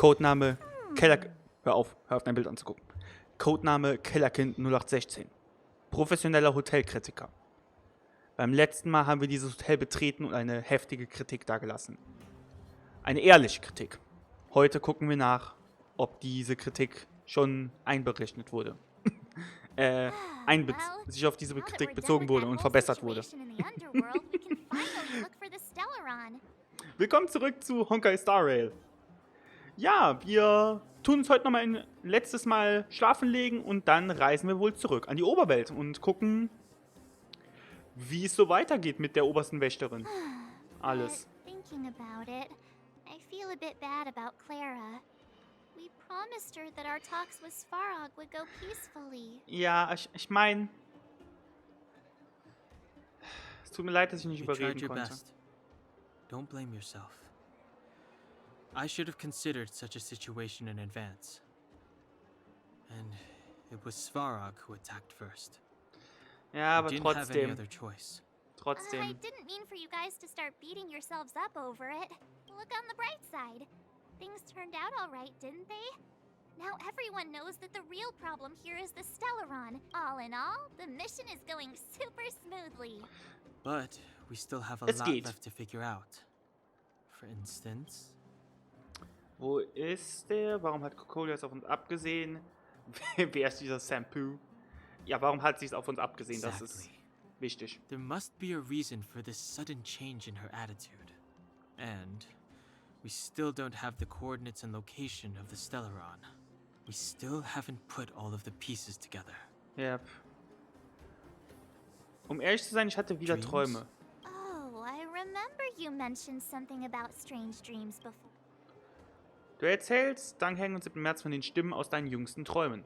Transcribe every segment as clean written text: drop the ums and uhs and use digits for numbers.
Codename Keller... Hör auf dein Bild anzugucken. Codename Kellerkind 0816. Professioneller Hotelkritiker. Beim letzten Mal haben wir dieses Hotel betreten und eine heftige Kritik dagelassen. Eine ehrliche Kritik. Heute gucken wir nach, ob diese Kritik schon einberechnet wurde. Sich auf diese Kritik bezogen wurde und verbessert wurde. Willkommen zurück zu Honkai Star Rail. Ja, wir tun uns heute nochmal ein letztes Mal schlafen legen und dann reisen wir wohl zurück an die Oberwelt und gucken, wie es so weitergeht mit der obersten Wächterin. Alles. Ja, ich meine, es tut mir leid, dass ich nicht überreden konnte. Don't blame yourself. I should have considered such a situation in advance. And it was Svarog who attacked first. Ja, aber trotzdem. I didn't mean for you guys to start beating yourselves up over it. Look on the bright side. Things turned out all right, didn't they? Now everyone knows that the real problem here is the Stellaron. All in all, the mission is going super smoothly. But we still have a lot left to figure out. For instance... Wo ist der? Warum hat Kokoli jetzt auf uns abgesehen? Wer ist dieser Shampoo? Ja, warum hat sie es auf uns abgesehen? Das ist wichtig. There must be a reason for this sudden change in her attitude. And we still don't have the coordinates and location of the Stellaron. We still haven't put all of the pieces together. Yep. Um ehrlich zu sein, ich hatte wieder Träume. Oh, I remember you mentioned something about strange dreams before. Du erzählst, dank hängen uns im März von den Stimmen aus deinen jüngsten Träumen.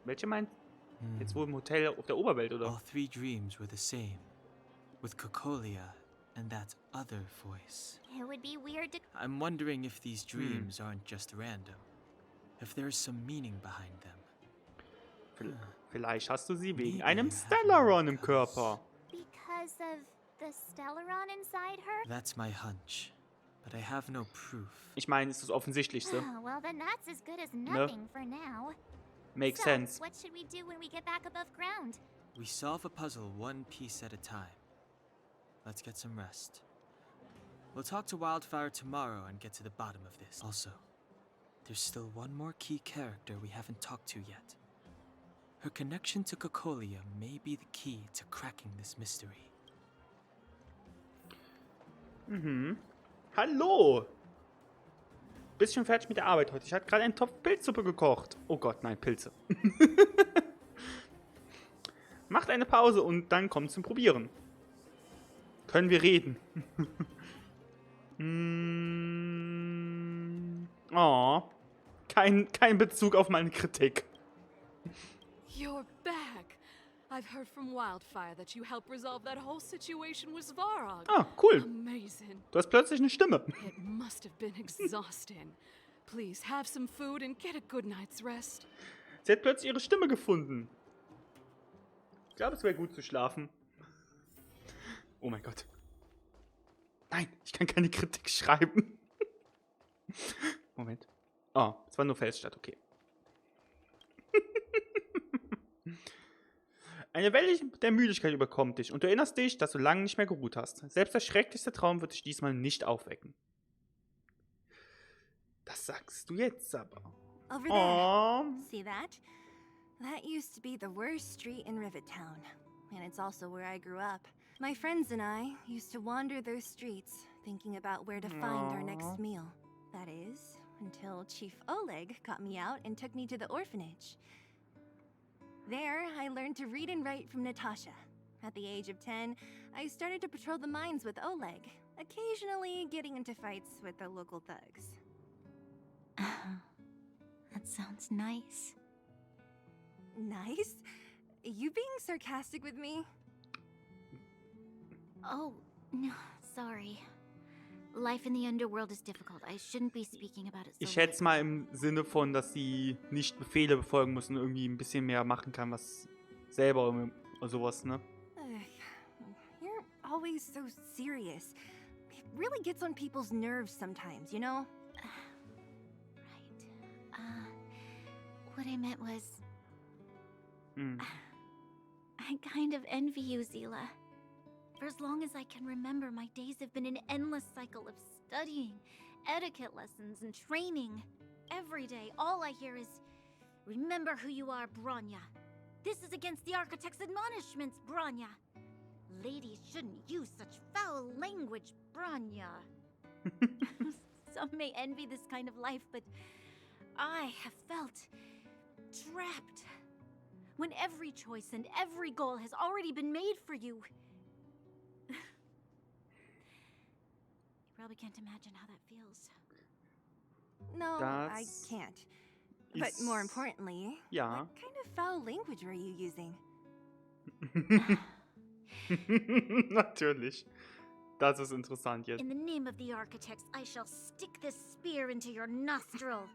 Welche meint? Jetzt wohl im Hotel auf der Oberwelt, oder? All three dreams were the same, with Kokolia and that other voice. It would be weird to... I'm wondering if these dreams aren't just random, if there's some meaning behind them. Vielleicht hast du sie wegen einem Stellaron im Körper. Because of the Stellaron inside her? That's my hunch. But I have no proof. Ich meine, es ist das Offensichtlichste. Oh, well, then that's as good as nothing for now. Makes so, sense. What should we do when we get back above ground? We solve a puzzle one piece at a time. Let's get some rest. We'll talk to Wildfire tomorrow and get to the bottom of this. Also, there's still one more key character we haven't talked to yet. Her connection to Kokolia may be the key to cracking this mystery. Hallo! Bist schon fertig mit der Arbeit heute? Ich hatte gerade einen Topf Pilzsuppe gekocht. Oh Gott, nein, Pilze. Macht eine Pause und dann kommt zum Probieren. Können wir reden? Oh, kein Bezug auf meine Kritik. You're back. I've heard from Wildfire that you helped resolve that whole situation with Svarog. Ah, cool. Amazing. Du hast plötzlich eine Stimme. It must have been exhausting. Please have some food and get a good night's rest. Sie hat plötzlich ihre Stimme gefunden. Ich glaube, es wäre gut zu schlafen. Oh mein Gott. Nein, ich kann keine Kritik schreiben. Moment. Oh, es war nur Felsstadt, okay. Eine Welle der Müdigkeit überkommt dich und du erinnerst dich, dass du lange nicht mehr geruht hast. Selbst der schrecklichste Traum wird dich diesmal nicht aufwecken. Das sagst du jetzt aber. Over there. See that? That used to be the worst street in Rivet Town. And it's also where I grew up. My friends and I used to wander those streets, thinking about where to find our next meal. That is, until Chief Oleg got me out and took me to the orphanage. There, I learned to read and write from Natasha. At the age of 10, I started to patrol the mines with Oleg, occasionally getting into fights with the local thugs. That sounds nice. Nice? You being sarcastic with me? Oh, no, sorry. Life in the underworld is difficult. I shouldn't be speaking about it so. Ich schätze mal im Sinne von, dass sie nicht Befehle befolgen muss und irgendwie ein bisschen mehr machen kann, was selber oder sowas, ne? You're always so serious. really gets on people's nerves sometimes, you know? Right. What I meant was, I kind of envy you, Zila. For as long as I can remember, my days have been an endless cycle of studying, etiquette lessons, and training. Every day, all I hear is, remember who you are, Bronya. This is against the Architect's admonishments, Bronya. Ladies shouldn't use such foul language, Bronya. Some may envy this kind of life, but I have felt trapped. When every choice and every goal has already been made for you. You probably can't imagine how that feels. No, I can't. But more importantly, Ja. what kind of foul language were you using? Natürlich. Das ist interessant jetzt. In the name of the Architects, I shall stick this spear into your nostril.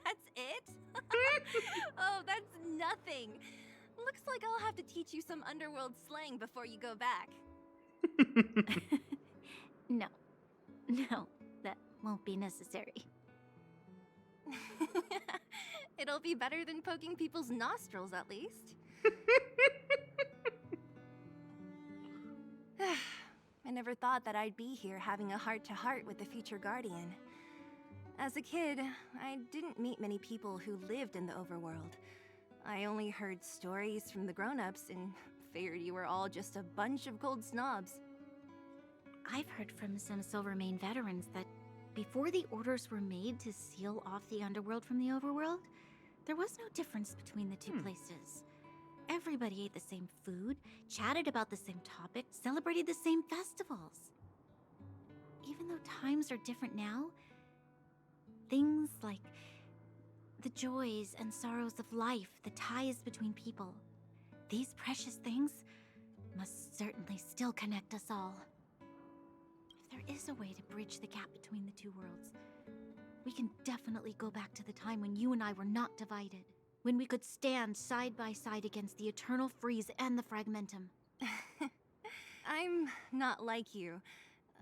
That's it? Oh, that's nothing. Looks like I'll have to teach you some underworld slang before you go back. No, that won't be necessary. It'll be better than poking people's nostrils, at least. I never thought that I'd be here having a heart-to-heart with the future Guardian. As a kid, I didn't meet many people who lived in the overworld. I only heard stories from the grown-ups and figured you were all just a bunch of cold snobs. I've heard from some Silvermane veterans that before the orders were made to seal off the underworld from the overworld, there was no difference between the two places. Everybody ate the same food, chatted about the same topics, celebrated the same festivals. Even though times are different now, things like the joys and sorrows of life, the ties between people, these precious things must certainly still connect us all. If there is a way to bridge the gap between the two worlds, we can definitely go back to the time when you and I were not divided. When we could stand side by side against the Eternal Freeze and the Fragmentum. I'm not like you.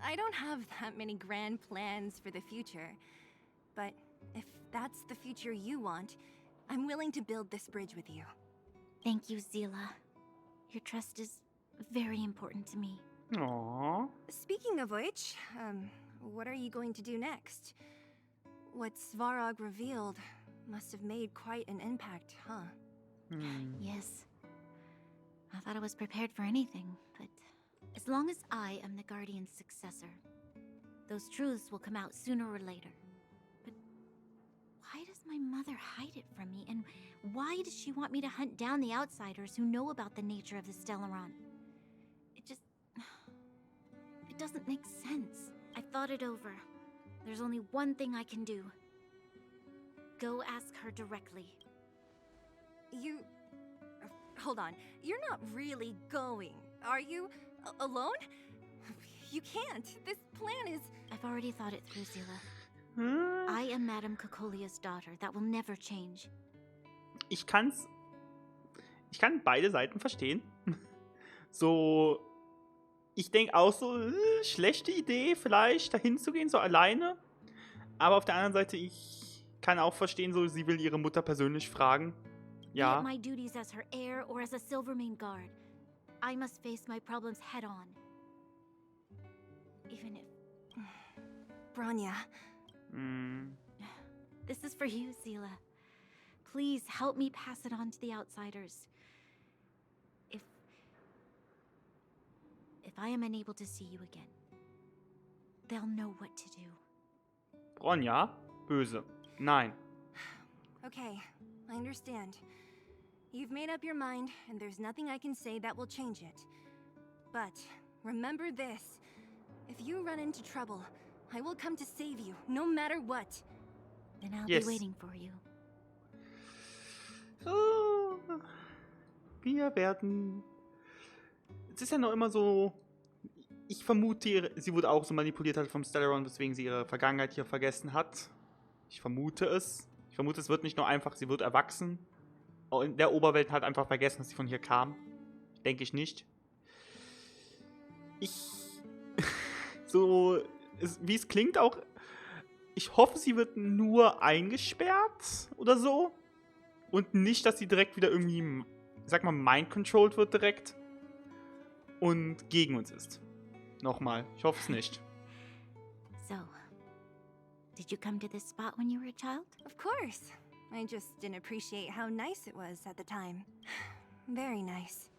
I don't have that many grand plans for the future. But if that's the future you want, I'm willing to build this bridge with you. Thank you, Zila. Your trust is very important to me. Aww. Speaking of which, what are you going to do next? What Svarog revealed must have made quite an impact, huh? Yes. I thought I was prepared for anything, but as long as I am the Guardian's successor, those truths will come out sooner or later. But why does my mother hide it from me, and why does she want me to hunt down the outsiders who know about the nature of the Stellaron? It doesn't make sense. I've thought it over. There's only one thing I can do. Go ask her directly. You... hold on. You're not really going, are you? Alone? You can't. This plan is... I've already thought it through, Zila. I am Madame Cocolia's daughter. That will never change. Ich kann beide Seiten verstehen. So, ich denke auch so, schlechte Idee vielleicht, dahin zu gehen, so alleine. Aber auf der anderen Seite, ich kann auch verstehen, so, sie will ihre Mutter persönlich fragen. Ja. Be it my duties as her heir or as a Silvermane guard, I must face my problems head on. Even if... Bronya. This is for you, Zila. Please help me pass it on to the outsiders. If I am unable to see you again, they'll know what to do. Bronya? Böse. Nein. Okay, I understand. You've made up your mind, and there's nothing I can say that will change it. But remember this. If you run into trouble, I will come to save you, no matter what. Then I'll be waiting for you. Oh, wir werden... Es ist ja noch immer so... Ich vermute, sie wurde auch so manipuliert halt vom Stellaron, weswegen sie ihre Vergangenheit hier vergessen hat. Ich vermute es. Ich vermute, es wird nicht nur einfach, sie wird erwachsen. Auch in der Oberwelt halt einfach vergessen, dass sie von hier kam. Denke ich nicht. Wie es klingt auch, ich hoffe, sie wird nur eingesperrt oder so. Und nicht, dass sie direkt wieder irgendwie, sag mal, mind-controlled wird direkt. Und gegen uns ist. Nochmal, ich hoffe es nicht. So, did you come to this spot when you were a child? Of course. I just didn't appreciate how nice it was at the time. Very nice.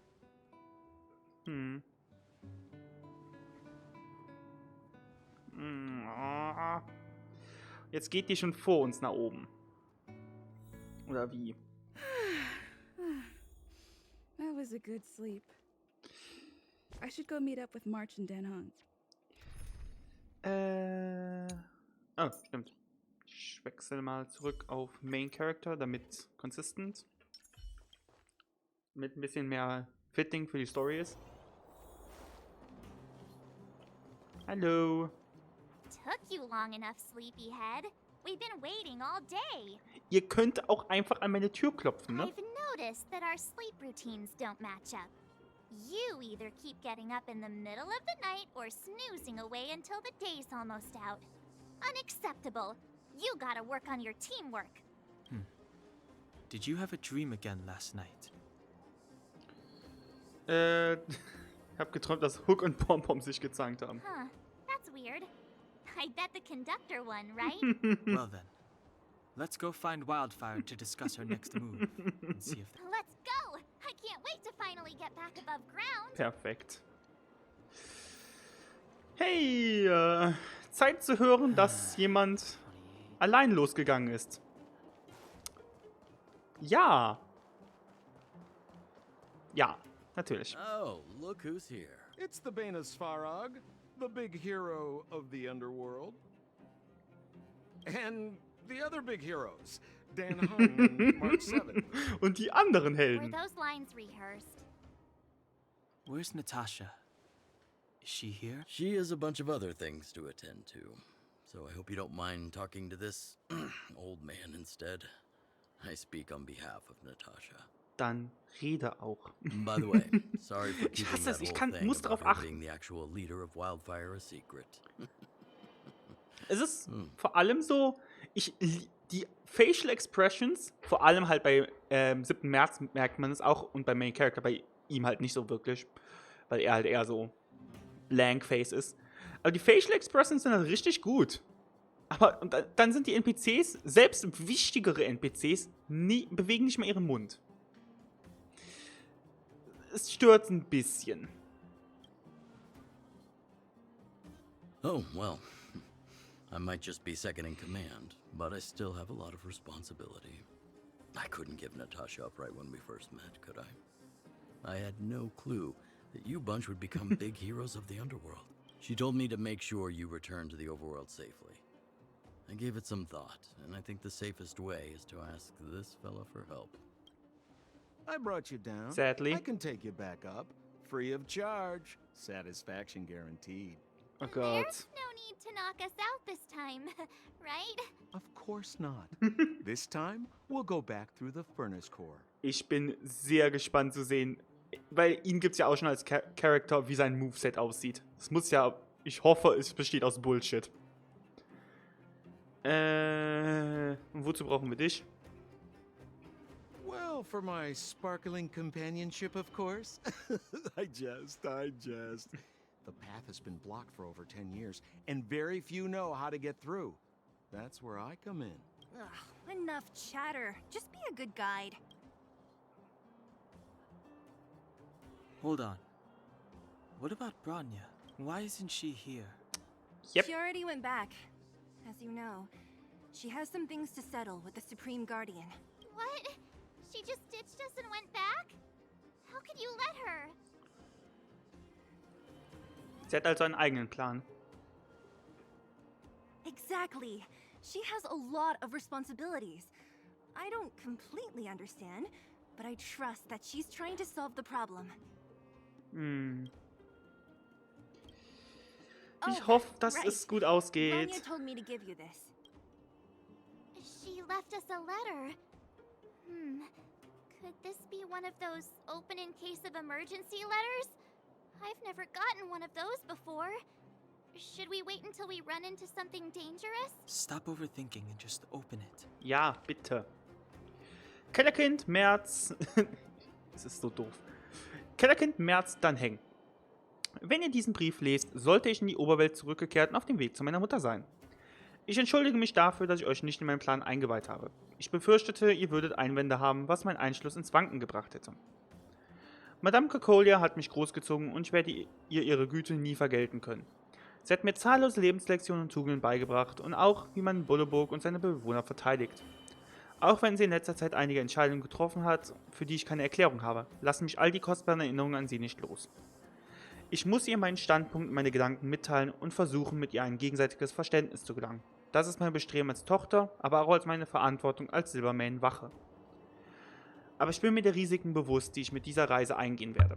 Jetzt geht die schon vor uns nach oben. Oder wie? That was a good sleep. I should go meet up with March and Dan Hong. Oh, stimmt. Ich wechsle mal zurück auf Main Character, damit consistent. Mit ein bisschen mehr Fitting für die Story ist. Hallo. Took you long enough, sleepyhead. We've been waiting all day. Ihr könnt auch einfach an meine Tür klopfen, ne? I've noticed that our sleep routines don't match up. You either keep getting up in the middle of the night or snoozing away until the day's almost out. Unacceptable. You gotta work on your teamwork. Did you have a dream again last night? Ich hab geträumt, dass Hook und Pompom sich gezankt haben. Huh, that's weird. I bet the conductor won, right? Well then, let's go find Wildfire to discuss her next move and see if Let's go! I can't wait to finally get back above ground. Perfekt. Hey, Zeit zu hören, dass jemand allein losgegangen ist. Ja. Ja, natürlich. Oh, look who's here. It's the Banus Farag, the big hero of the underworld. And the other big heroes, Dan Hung and Mark 7. Und die anderen Were Helden. those lines rehearsed? Where's Natasha? Is she here? She has a bunch of other things to attend to. So I hope you don't mind talking to this old man instead. I speak on behalf of Natasha. Dann rede auch. By the way, sorry for Ich keeping hasse that es, ich whole thing muss about darauf her achten. being the actual leader of Wildfire a secret. Es ist vor allem so, die Facial Expressions, vor allem halt bei 7. März merkt man es auch und bei Main Character bei ihm halt nicht so wirklich, weil er halt eher so Lang-Face ist. Aber die Facial Expressions sind halt richtig gut. Aber und dann sind die NPCs, selbst wichtigere NPCs, bewegen nicht mehr ihren Mund. Es stört ein bisschen. Oh, well. I might just be second in command, but I still have a lot of responsibility. I couldn't give Natasha up right when we first met, could I? I had no clue that you bunch would become big heroes of the underworld. She told me to make sure you return to the overworld safely. I gave it some thought, and I think the safest way is to ask this fella for help. I brought you down. Sadly. I can take you back up, free of charge. Satisfaction guaranteed. Oh Gott. There's no need to knock us out this time, right? Of course not. This time, we'll go back through the furnace core. Ich bin sehr gespannt zu sehen, weil ihn gibt es ja auch schon als Charakter, wie sein Moveset aussieht. Es muss ja, ich hoffe, es besteht aus Bullshit. Wozu brauchen wir dich? Well, for my sparkling companionship, of course. I jest. The path has been blocked for over 10 years, and very few know how to get through. That's where I come in. Ugh, enough chatter. Just be a good guide. Hold on. What about Branya? Why isn't she here? Yep. She already went back. As you know, she has some things to settle with the Supreme Guardian. What? She just ditched us and went back? How could you let her? Sie hat also einen eigenen Plan. Exactly. She has a lot of responsibilities. I don't completely understand, but I trust that she's trying to solve the problem. Ich hoffe, dass es gut ausgeht. Vanya told me to give you this. She left us a letter. Could this be one of those open in case of emergency letters? I've never gotten one of those before. Should we wait until we run into something dangerous? Stop overthinking and just open it. Ja, bitte. Kellerkind, März. Es ist so doof. Kellerkind, März, dann hängen. Wenn ihr diesen Brief lest, sollte ich in die Oberwelt zurückgekehrt und auf dem Weg zu meiner Mutter sein. Ich entschuldige mich dafür, dass ich euch nicht in meinen Plan eingeweiht habe. Ich befürchtete, ihr würdet Einwände haben, was meinen Einschluss ins Wanken gebracht hätte. Madame Cocolia hat mich großgezogen und ich werde ihr ihre Güte nie vergelten können. Sie hat mir zahllose Lebenslektionen und Tugenden beigebracht und auch, wie man Bulleburg und seine Bewohner verteidigt. Auch wenn sie in letzter Zeit einige Entscheidungen getroffen hat, für die ich keine Erklärung habe, lassen mich all die kostbaren Erinnerungen an sie nicht los. Ich muss ihr meinen Standpunkt und meine Gedanken mitteilen und versuchen, mit ihr ein gegenseitiges Verständnis zu gelangen. Das ist mein Bestreben als Tochter, aber auch als meine Verantwortung als Silvermane-Wache. Aber ich bin mir der Risiken bewusst, die ich mit dieser Reise eingehen werde.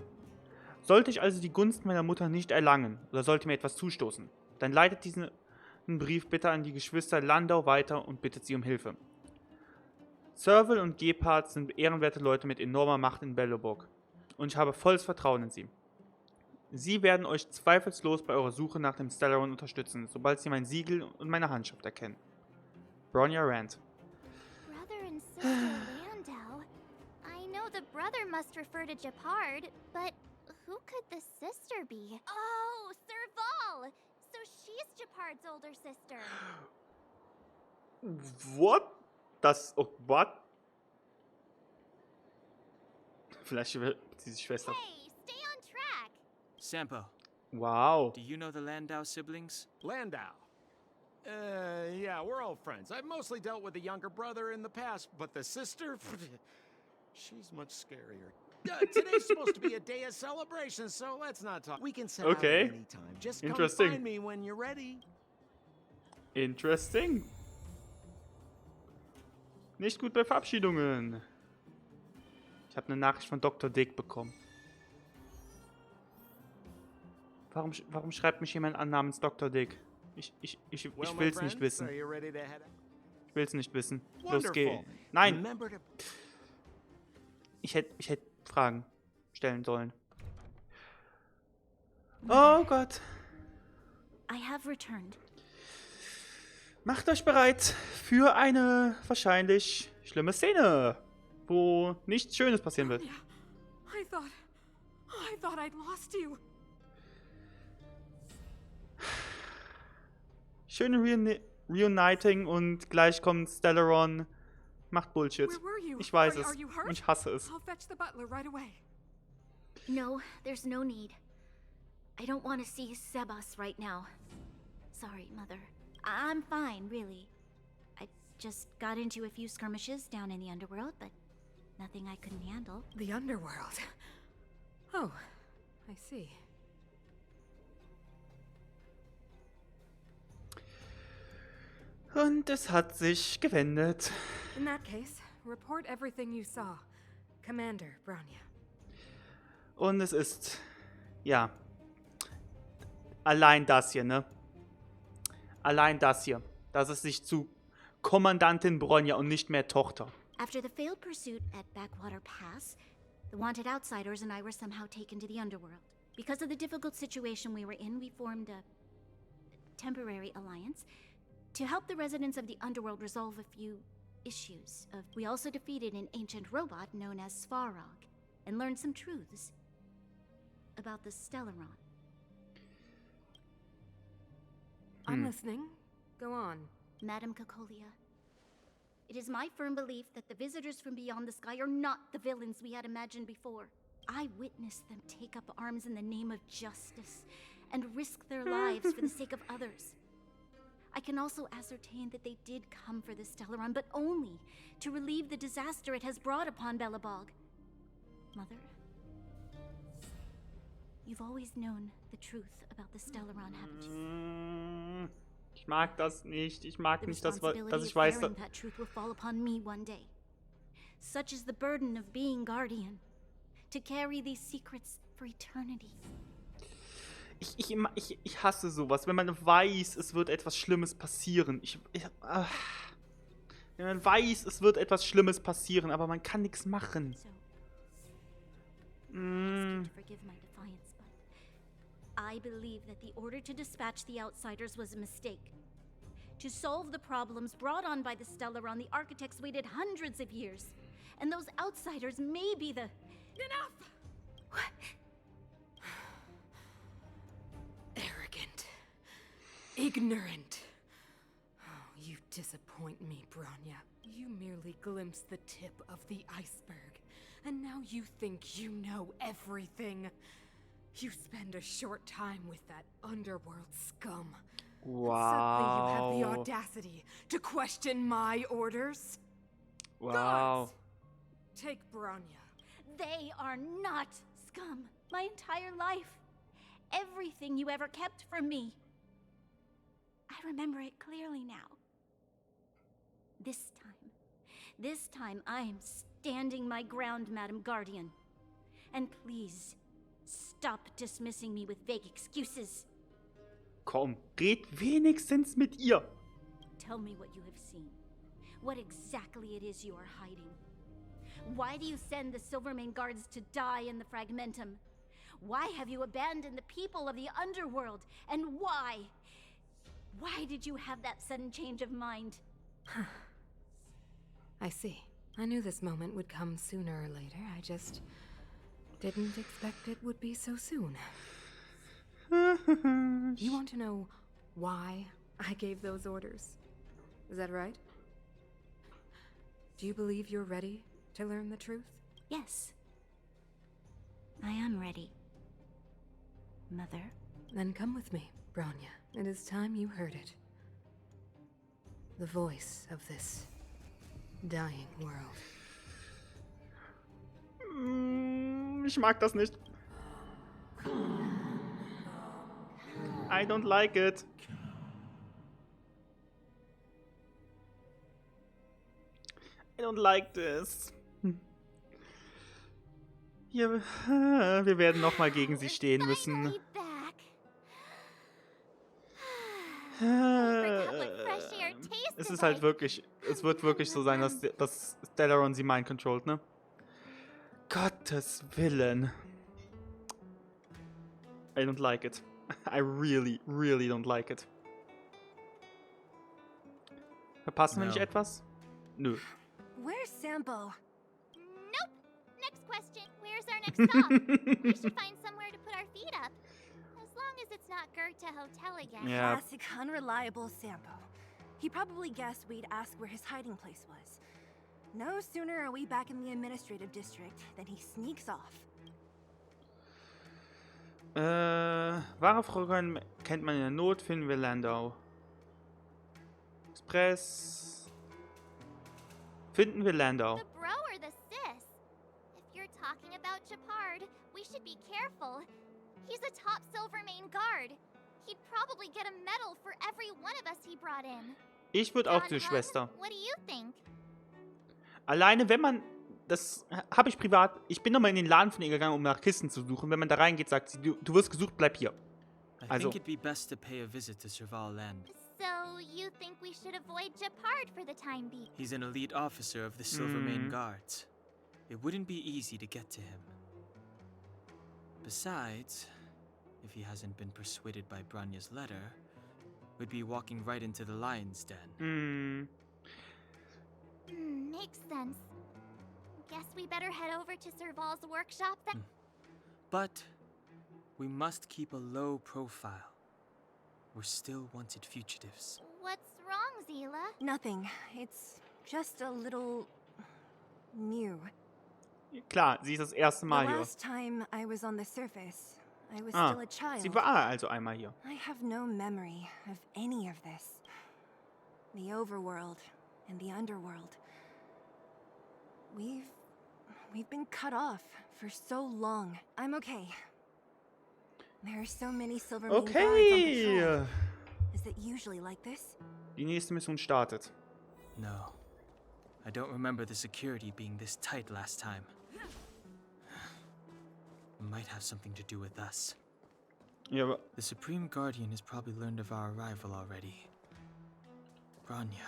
Sollte ich also die Gunst meiner Mutter nicht erlangen oder sollte mir etwas zustoßen, dann leitet diesen Brief bitte an die Geschwister Landau weiter und bittet sie um Hilfe. Serval und Gepard sind ehrenwerte Leute mit enormer Macht in Belleburg und ich habe volles Vertrauen in sie. Sie werden euch zweifellos bei eurer Suche nach dem Stellaron unterstützen, sobald sie mein Siegel und meine Handschrift erkennen. Bronya Rand. Brother and sister Landau. I know the brother must refer to Gepard, but who could the sister be? Oh, Serval! So she's Gepard's older sister. What? Das. Oh, what? Vielleicht wird sie die Schwester. Hey, stay on track. Sampo, Wow. do you know the Landau siblings? Landau. Yeah, we're old friends. I've mostly dealt with the younger brother in the past, but the sister, she's much scarier. Today's supposed to be a day of celebration, so let's not talk. We can set out Okay. at any time. Just come Interesting. find me when you're ready. Interesting. Nicht gut bei Verabschiedungen. Ich habe eine Nachricht von Dr. Dick bekommen. Warum schreibt mich jemand an namens Dr. Dick? Ich Well, my will's friends, nicht wissen. are you ready to head out? Ich will's nicht wissen. Los Wonderful. geh. Nein! Remember to Ich hätte Fragen stellen sollen. Oh Gott. I have returned. Macht euch bereit für eine wahrscheinlich schlimme Szene, wo nichts Schönes passieren wird. Yeah, I thought I'd lost you. Schöne Reuniting und gleich kommt Stellaron. Macht Bullshit. Where were you? Ich weiß Are es. you hurt? Und ich hasse es. I'll fetch the butler right away. No, there's no need. I don't want to see Sebas right now. Sorry, Mother. I'm fine, really. I just got into a few skirmishes down in the underworld, but nothing I couldn't handle. The underworld. Oh, I see. Und es hat sich gewendet. In that case, report everything you saw. Commander Bronya. Und es ist, ja, allein das hier, ne? Allein das hier. Dass es sich zu Kommandantin Bronya und nicht mehr Tochter. After the failed pursuit at Backwater Pass, the wanted outsiders and I were somehow taken to the underworld. Because of the difficult situation we were in, we formed a temporary alliance to help the residents of the underworld resolve a few issues. We also defeated an ancient robot known as Svarog and learned some truths about the Stellaron. I'm listening. Go on. Madame Cocolia, it is my firm belief that the visitors from beyond the sky are not the villains we had imagined before. I witnessed them take up arms in the name of justice and risk their lives for the sake of others. I can also ascertain that they did come for the Stellaron, but only to relieve the disaster it has brought upon Belobog. Mother, you've always known the truth about the Stellaron, haven't you? Ich mag das nicht. Ich mag The nicht, dass responsibility ich of weiß, bearing that truth will fall upon me one day. Such is the burden of being guardian, to carry these secrets for eternity. Ich hasse sowas, wenn man weiß, es wird etwas Schlimmes passieren. Wenn man weiß, es wird etwas Schlimmes passieren, aber man kann nichts machen. So, ask you to forgive my defiance, but I believe that the order to dispatch the outsiders was a mistake. To solve the problems brought on by the Stellaron, the architects waited hundreds of years. And those outsiders may be the... Enough! Arrogant. Ignorant. Oh, you disappoint me, Bronya. You merely glimpsed the tip of the iceberg, and now you think you know everything. You spend a short time with that underworld scum. Suddenly you have the Wow. audacity to question my orders? Wow. Guards, take Bronya. They are not scum. My entire life. Everything you ever kept from me. I remember it clearly now. This time I am standing my ground, Madam Guardian. And please, stop dismissing me with vague excuses. Komm, red wenigstens mit ihr. Tell me what you have seen. What exactly it is you are hiding. Why do you send the Silvermane guards to die in the Fragmentum? Why have you abandoned the people of the underworld? And why? Why did you have that sudden change of mind? I see. I knew this moment would come sooner or later. I just didn't expect it would be so soon. You want to know why I gave those orders? Is that right? Do you believe you're ready to learn the truth? Yes. I am ready. Mother? Then come with me, Bronya. It is time you heard it. The voice of this dying world. Ich mag das nicht. I don't like it. I don't like this. Wir werden nochmal gegen sie stehen müssen. Finally back. I forgot what fresh air tasted Es ist halt like. wirklich, es wird wirklich so sein, dass Stellaron sie mind controlled, ne? Gottes Willen. I don't like it. I really, really don't like it. Verpassen wir nicht No. etwas? Nö. Where's Sampo? Nope. Next question. Where's our next stop? We should find somewhere to put our feet up. As long as it's not Goethe Hotel again. Yeah. Classic unreliable Sampo. He probably guessed we'd ask where his hiding place was. No sooner are we back in the administrative district than he sneaks off. Wahre Fragen kennt man in der Not, finden wir Landau. Express. Finden wir Landau. The bro or the sis? If you're talking about Japard, we should be careful. He's a top Silvermane guard. He'd probably get a medal for every one of us he brought in. Ich würde auch Don zur Hug, Schwester. What do you think? Alleine, wenn man, das habe ich privat, ich bin nochmal in den Laden von ihr gegangen, um nach Kisten zu suchen. Wenn man da reingeht, sagt sie, du wirst gesucht, bleib hier. I Also- think it'd be best to pay a visit to Serval Land. So, you think we should avoid Japard for the time being? He's an elite officer of the Silvermane Mm. Guards. It wouldn't be easy to get to him. Besides, if he hasn't been persuaded by Branya's letter, we'd be walking right into the lion's den. Makes sense. Guess we better head over to Serval's workshop then. But we must keep a low profile. We're still wanted fugitives. What's wrong, Zila? Nothing. It's just a little new. Klar, sie ist das erste The Mal hier. last time I was on the surface, I was Ah, still a child. sie war also einmal hier. I have no memory of any of this. The overworld and the underworld. We've been cut off for so long. I'm okay. There are so many Silvermane guards on patrol. Okay. Is it usually like this? Die nächste Mission startet. No. I don't remember the security being this tight last time. Might have something to do with us. Ja, aber The Supreme Guardian has probably learned of our arrival already. Branya.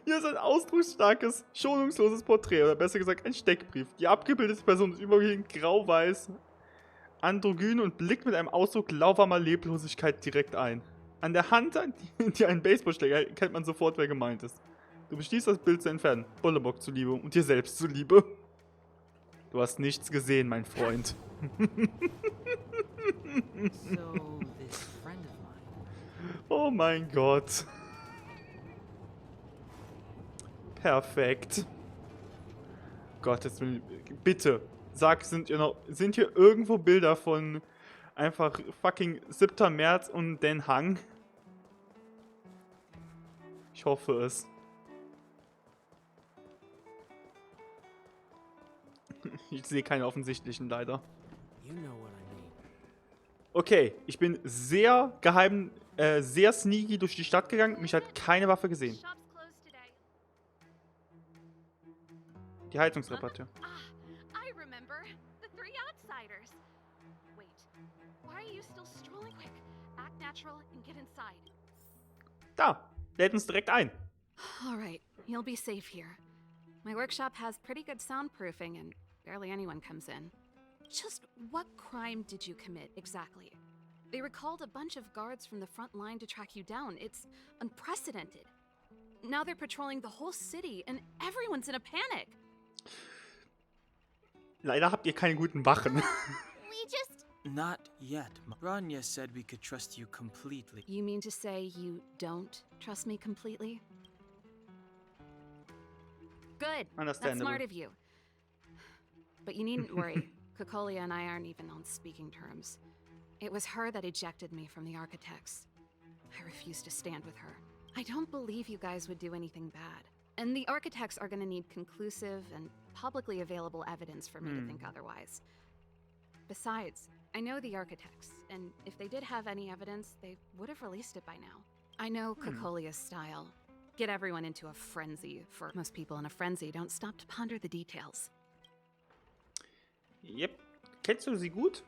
Hier ist ein ausdrucksstarkes, schonungsloses Porträt, oder besser gesagt ein Steckbrief. Die abgebildete Person ist überwiegend grau-weiß, androgyn und blickt mit einem Ausdruck lauwarmer Leblosigkeit direkt ein. An der Hand, die einen Baseballschläger hält, kennt man sofort, wer gemeint ist. Du beschließt, das Bild zu entfernen, Bollebock zuliebe und dir selbst zuliebe. Du hast nichts gesehen, mein Freund. So, this friend of mine. Oh mein Gott. Perfekt. Gottes Willen. Bitte, sag, sind hier irgendwo Bilder von einfach fucking 7. März und Den Hang? Ich hoffe es. Ich sehe keine offensichtlichen, leider. You know what I mean. Okay, ich bin sehr geheim, sehr sneaky durch die Stadt gegangen. Mich hat keine Waffe gesehen. Shop's closed today. Die Heizungsreparatur. I remember. The 3 outsiders. Wait, why are you still strolling? Quick, act natural and get inside. Da, lädt uns direkt ein. All right, you'll be safe here. My workshop has pretty good soundproofing and barely anyone comes in. Just what crime did you commit exactly? They recalled a bunch of guards from the front line to track you down. It's unprecedented. Now they're patrolling the whole city and everyone's in a panic. Leider habt ihr keine guten Wachen. We just... Not yet. Bronya said we could trust you completely. You mean to say you don't trust me completely? Good. That's Understandable. smart of you. But you needn't worry. Kokolia and I aren't even on speaking terms. It was her that ejected me from the Architects. I refuse to stand with her. I don't believe you guys would do anything bad. And the Architects are gonna need conclusive and publicly available evidence for me to think otherwise. Besides, I know the Architects, and if they did have any evidence, they would have released it by now. I know Kokolia's style. Get everyone into a frenzy. For most people in a frenzy don't stop to ponder the details. Yep. Kennst du sie gut?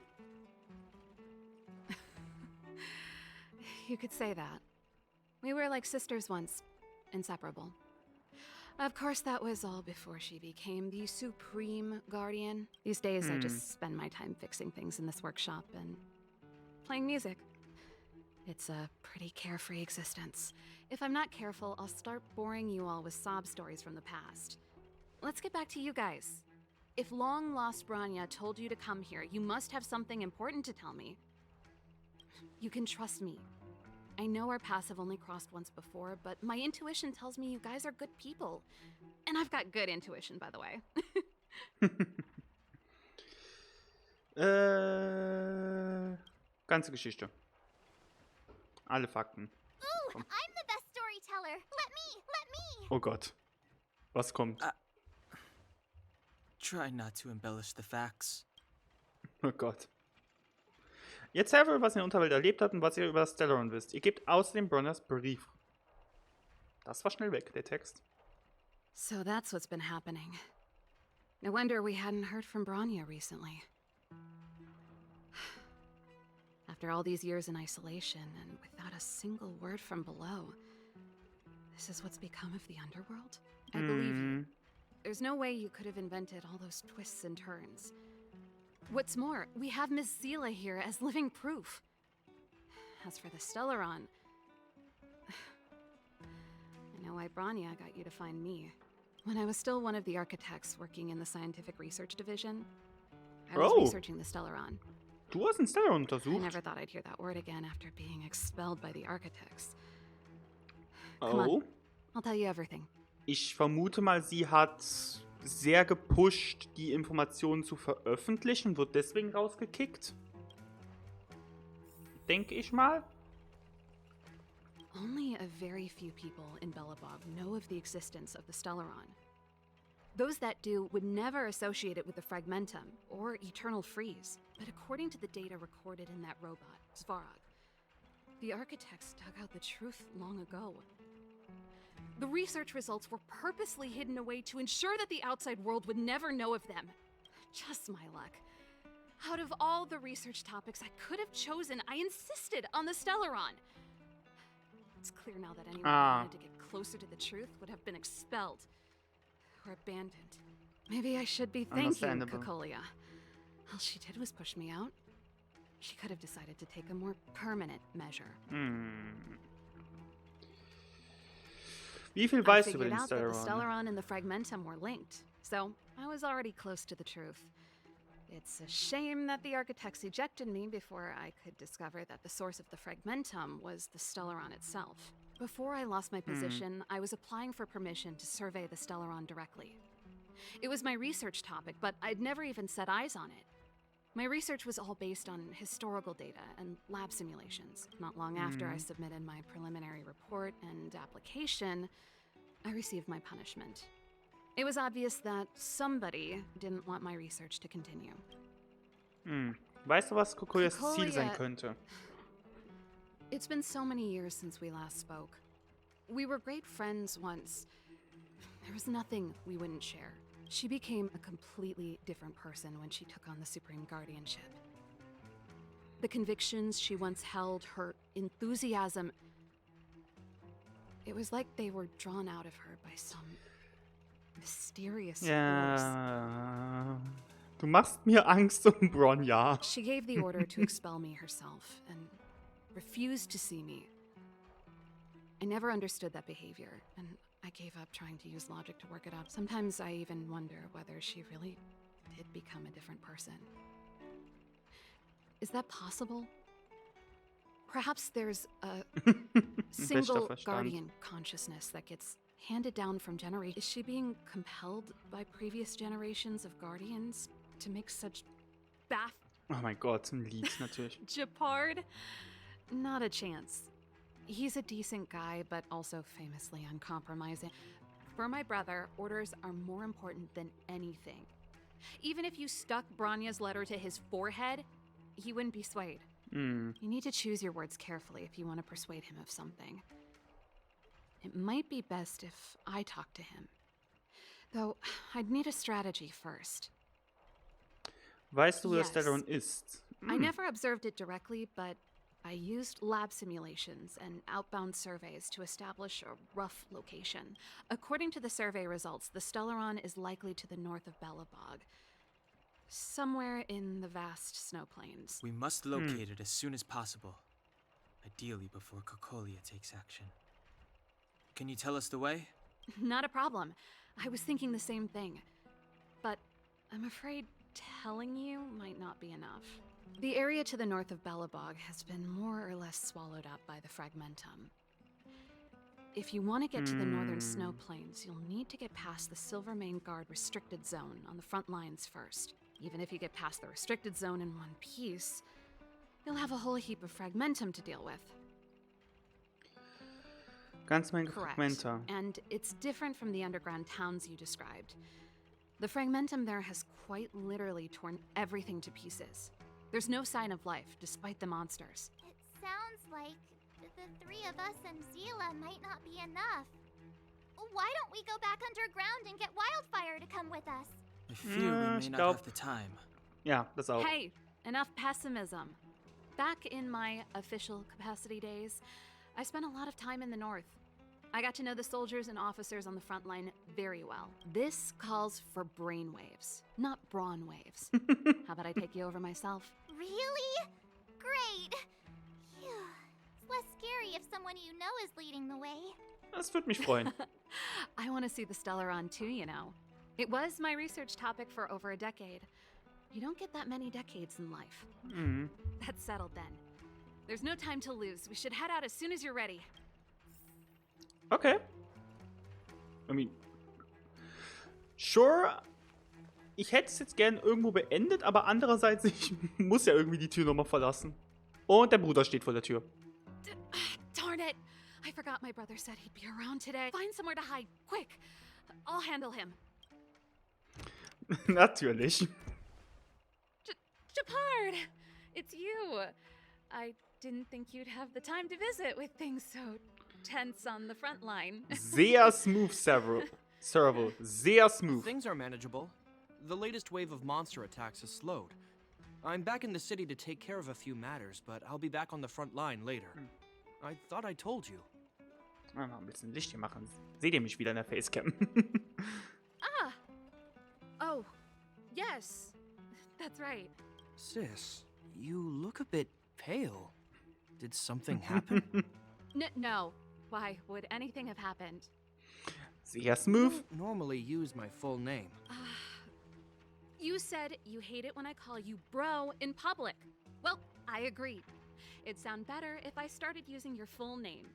You could say that. We were like sisters once, inseparable. Of course, that was all before she became the supreme guardian. These days, I just spend my time fixing things in this workshop and playing music. It's a pretty carefree existence. If I'm not careful, I'll start boring you all with sob stories from the past. Let's get back to you guys. If long-lost Bronya told you to come here, you must have something important to tell me. You can trust me. I know our paths have only crossed once before, but my intuition tells me you guys are good people. And I've got good intuition, by the way. Ganze Geschichte. Alle Fakten. Ooh, Komm. I'm the best storyteller. Let me. Oh Gott. Was kommt? Try not to embellish the facts. Oh Gott. Jetzt Several, was ihr in der Unterwelt erlebt habt und was ihr über Stellaron wisst. Ihr gebt außerdem Bronyas Brief. Das war schnell weg, der Text. So that's what's been happening. No wonder we hadn't heard from Bronya recently. After all these years in isolation and without a single word from below, this is what's become of the underworld? I believe you. There's no way you could have invented all those twists and turns. What's more, we have Miss Zila here as living proof. As for the Stellaron, I know why Bronya got you to find me. When I was still one of the architects working in the scientific research division, I was researching the Stellaron. Du hast einen Stellaron I untersucht? never thought I'd hear that word again after being expelled by the architects. Oh. Come on, I'll tell you everything. Ich vermute mal, sie hat sehr gepusht, die Informationen zu veröffentlichen, wird deswegen rausgekickt. Denke ich mal. Only a very few people in Belobog know of the existence of the Stellaron. Those that do would never associate it with the Fragmentum or Eternal Freeze. But according to the data recorded in that robot, Svarog, the architects dug out the truth long ago. The research results were purposely hidden away to ensure that the outside world would never know of them. Just my luck. Out of all the research topics I could have chosen, I insisted on the Stellaron. It's clear now that anyone who wanted to get closer to the truth would have been expelled or abandoned. Maybe I should be thanking Understandable. Kokolia. All she did was push me out. She could have decided to take a more permanent measure. Wie viel I weißt du über figured den out that the Stellaron? Stellaron and the Fragmentum were linked, so I was already close to the truth. It's a shame that the architects ejected me before I could discover that the source of the Fragmentum was the Stellaron itself. Before I lost my position, I was applying for permission to survey the Stellaron directly. It was my research topic, but I'd never even set eyes on it. My research was all based on historical data and lab simulations. Not long after I submitted my preliminary report and application, I received my punishment. It was obvious that somebody didn't want my research to continue. Weißt du, was Kokolias Ziel sein Kokolia- könnte? It's been so many years since we last spoke. We were great friends once. There was nothing we wouldn't share. She became a completely different person when she took on the Supreme Guardianship. The convictions she once held, her enthusiasm, it was like they were drawn out of her by some mysterious force. Ja. Du machst mir Angst um Bronja. She gave the order to expel me herself and refused to see me. I never understood that behavior, and I gave up trying to use logic to work it out. Sometimes I even wonder whether she really did become a different person. Is that possible? Perhaps there's a single Verstand. guardian consciousness that gets handed down from generation. Is she being compelled by previous generations of guardians to make such Oh mein Gott, ein Lied natürlich. Japard? Not a chance. He's a decent guy, but also famously uncompromising. For my brother, orders are more important than anything. Even if you stuck Bronya's letter to his forehead, he wouldn't be swayed. You need to choose your words carefully if you want to persuade him of something. It might be best if I talk to him. Though, I'd need a strategy first. Weißt du, wo Yes. das Stellaron ist? I never observed it directly, but I used lab simulations and outbound surveys to establish a rough location. According to the survey results, the Stellaron is likely to the north of Belobog, somewhere in the vast snow plains. We must locate it as soon as possible. Ideally before Kokolia takes action. Can you tell us the way? Not a problem. I was thinking the same thing. But I'm afraid telling you might not be enough. The area to the north of Belobog has been more or less swallowed up by the Fragmentum. If you want to get to the northern snow plains, you'll need to get past the Silvermane Guard restricted zone on the front lines first. Even if you get past the restricted zone in one piece, you'll have a whole heap of Fragmentum to deal with. Ganz Menge Correct. Fragmente. And it's different from the underground towns you described. The Fragmentum there has quite literally torn everything to pieces. There's no sign of life, despite the monsters. It sounds like the three of us and Zila might not be enough. Why don't we go back underground and get Wildfire to come with us? I fear we may ich not glaub- have the time. Ja, das auch. Hey, enough pessimism. Back in my official capacity days, I spent a lot of time in the north. I got to know the soldiers and officers on the front line very well. This calls for brainwaves, not brawn waves. How about I take you over myself? Really? Great. Phew. It's less scary if someone you know is leading the way. Das würde mich freuen. I want to see the Stellaron too, you know. It was my research topic for over a decade. You don't get that many decades in life. That's settled then. There's no time to lose. We should head out as soon as you're ready. Okay. I mean, sure. Ich hätte es jetzt gern irgendwo beendet, aber andererseits, ich muss ja irgendwie die Tür nochmal verlassen. Und der Bruder steht vor der Tür. Darn it! I forgot my brother said he'd be around today. Find somewhere to hide, quick! I'll handle him. Natürlich. Japard! It's you! I didn't think you'd have the time to visit with things so tense on the front line. Sehr smooth, Serval. Sehr smooth. Things are manageable. The latest wave of monster attacks has slowed. I'm back in the city to take care of a few matters, but I'll be back on the front line later. I thought I told you. Mal ein bisschen Licht hier machen. Seht ihr mich wieder in der Facecam? Ah! Oh, yes. That's right. Sis, you look a bit pale. Did something happen? No. Why would anything have happened? Sehr smooth. I don't normally use my full name. You said you hate it when I call you bro in public. Well, I agreed. It'd sound better if I started using your full name.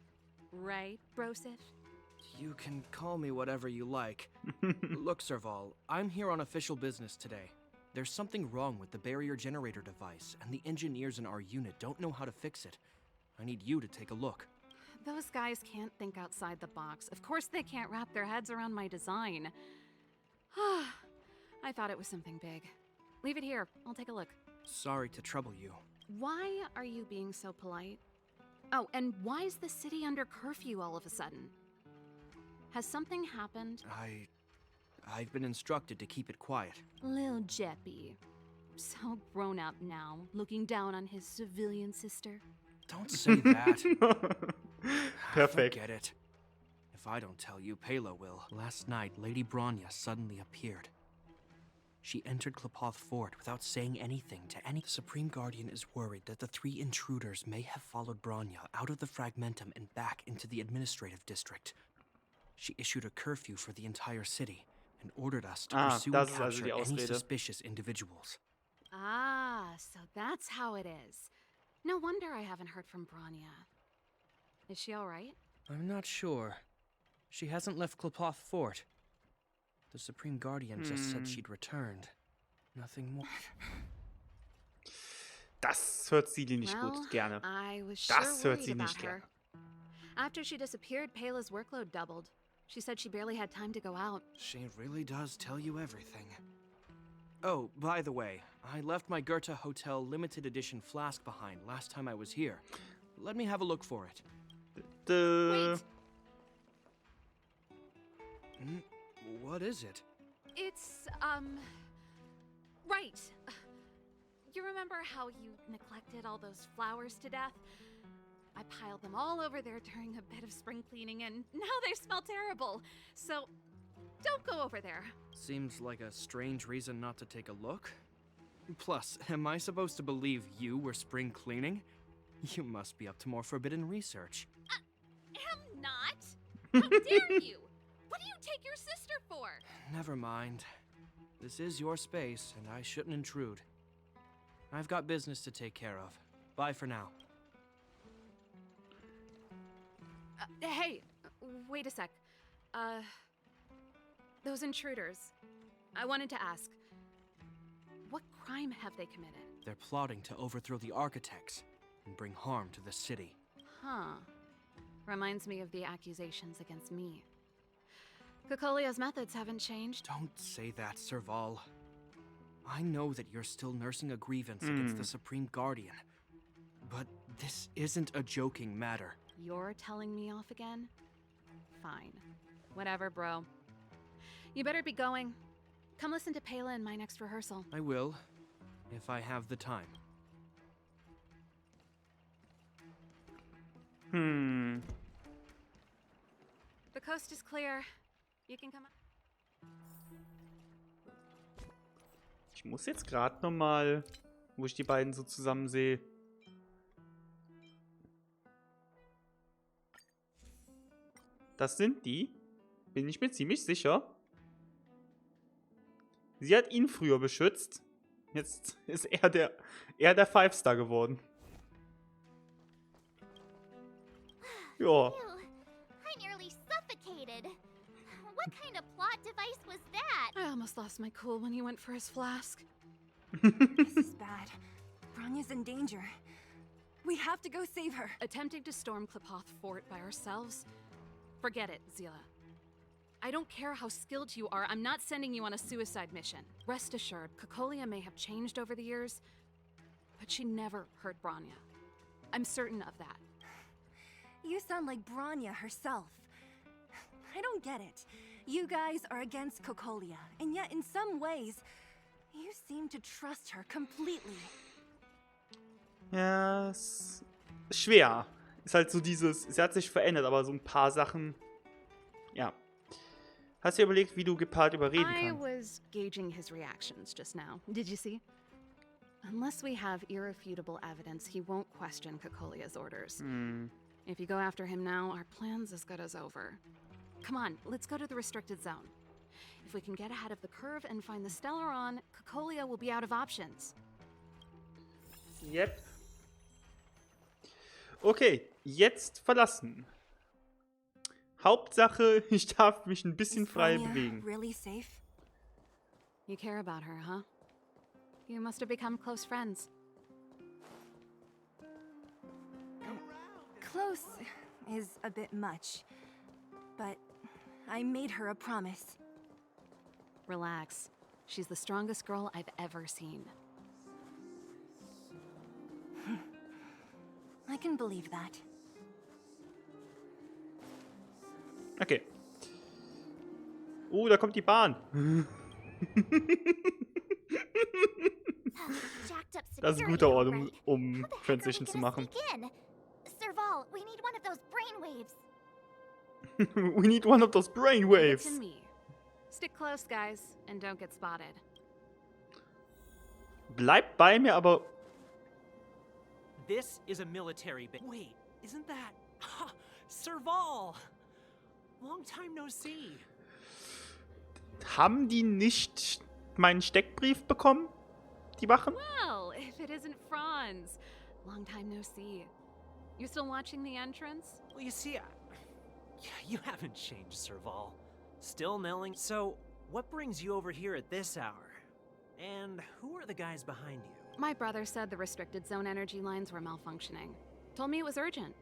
Right, Brosif? You can call me whatever you like. Look, Serval, I'm here on official business today. There's something wrong with the barrier generator device, and the engineers in our unit don't know how to fix it. I need you to take a look. Those guys can't think outside the box. Of course they can't wrap their heads around my design. I thought it was something big. Leave it here. I'll take a look. Sorry to trouble you. Why are you being so polite? Oh, and why is the city under curfew all of a sudden? Has something happened? I've been instructed to keep it quiet. Lil Jeppy. So grown up now, looking down on his civilian sister. Don't say that. Perfect. Forget it. If I don't tell you, Pela will. Last night, Lady Bronya suddenly appeared. She entered Klepoth Fort without saying anything to any. The Supreme Guardian is worried that the 3 intruders may have followed Bronya out of the Fragmentum and back into the administrative district. She issued a curfew for the entire city and ordered us to pursue and capture any suspicious individuals. Ah, so that's how it is. No wonder I haven't heard from Bronya. Is she all right? I'm not sure. She hasn't left Klepoth Fort. The Supreme Guardian just said she'd returned. Nothing more. Das hört Celie nicht gut, gerne. I was Das sure hört sie worried nicht about her. gerne. After she disappeared, Pela's workload doubled. She said she barely had time to go out. She really does tell you everything. Oh, by the way, I left my Goethe Hotel limited edition flask behind last time I was here. Let me have a look for it. Wait. What is it? It's, right. You remember how you neglected all those flowers to death? I piled them all over there during a bit of spring cleaning, and now they smell terrible. So, don't go over there. Seems like a strange reason not to take a look. Plus, am I supposed to believe you were spring cleaning? You must be up to more forbidden research. Am not? How dare you? What do you take your sister for? Never mind. This is your space, and I shouldn't intrude. I've got business to take care of. Bye for now. Hey, wait a sec. Those intruders. I wanted to ask, what crime have they committed? They're plotting to overthrow the architects and bring harm to the city. Huh. Reminds me of the accusations against me. Kokolia's methods haven't changed. Don't say that, Serval. I know that you're still nursing a grievance against the Supreme Guardian. But this isn't a joking matter. You're telling me off again? Fine. Whatever, bro. You better be going. Come listen to Pela in my next rehearsal. I will, if I have the time. The coast is clear. You can come out. Ich muss jetzt gerade nochmal, wo ich die beiden so zusammen sehe. Das sind die. Bin ich mir ziemlich sicher. Sie hat ihn früher beschützt. Jetzt ist er der Five-Star geworden. Ja. Phew, I nearly suffocated. What kind of plot device was that? I almost lost my cool when he went for his flask. This is bad. Bronya's in danger. We have to go save her. Attempting to storm Klepoth Fort by ourselves? Forget it, Zila. I don't care how skilled you are, I'm not sending you on a suicide mission. Rest assured, Kokolia may have changed over the years, but she never hurt Bronya. I'm certain of that. You sound like Bronya herself. I don't get it. You guys are against Kokolia, and yet in some ways, you seem to trust her completely. Ja, ist schwer. Ist halt so dieses, sie hat sich verändert, aber so ein paar Sachen, ja. Hast du dir überlegt, wie du Gepard überreden I kannst? was gauging his reactions just now. Did you see? Unless we have irrefutable evidence, he won't question Kokolia's orders. If you go after him now, our plan's as good as over. Come on, let's go to the restricted zone. If we can get ahead of the curve and find the Stellaron, Kokolia will be out of options. Yep. Okay, jetzt verlassen. Hauptsache, ich darf mich ein bisschen frei bewegen. Really safe? You care about her, huh? You must have become close friends. Close is a bit much, but I made her a promise. Relax. She's the strongest girl I've ever seen. I can believe that. Okay. Da kommt die Bahn. Das ist ein guter Ort, um Transition zu machen. Serval, we need one of those brainwaves. We need one of those brainwaves. To me. Stick close, guys, and don't get spotted. Bleibt bei mir, aber... This is a military base. Wait, isn't that... Serval! Long time no see. Haben die nicht meinen Steckbrief bekommen? Die Wachen? Well, if it isn't Franz. Long time no see. You still watching the entrance? Well, you see, you haven't changed, Serval. Still nailing. So, what brings you over here at this hour? And who are the guys behind you? My brother said the restricted zone energy lines were malfunctioning. Told me it was urgent.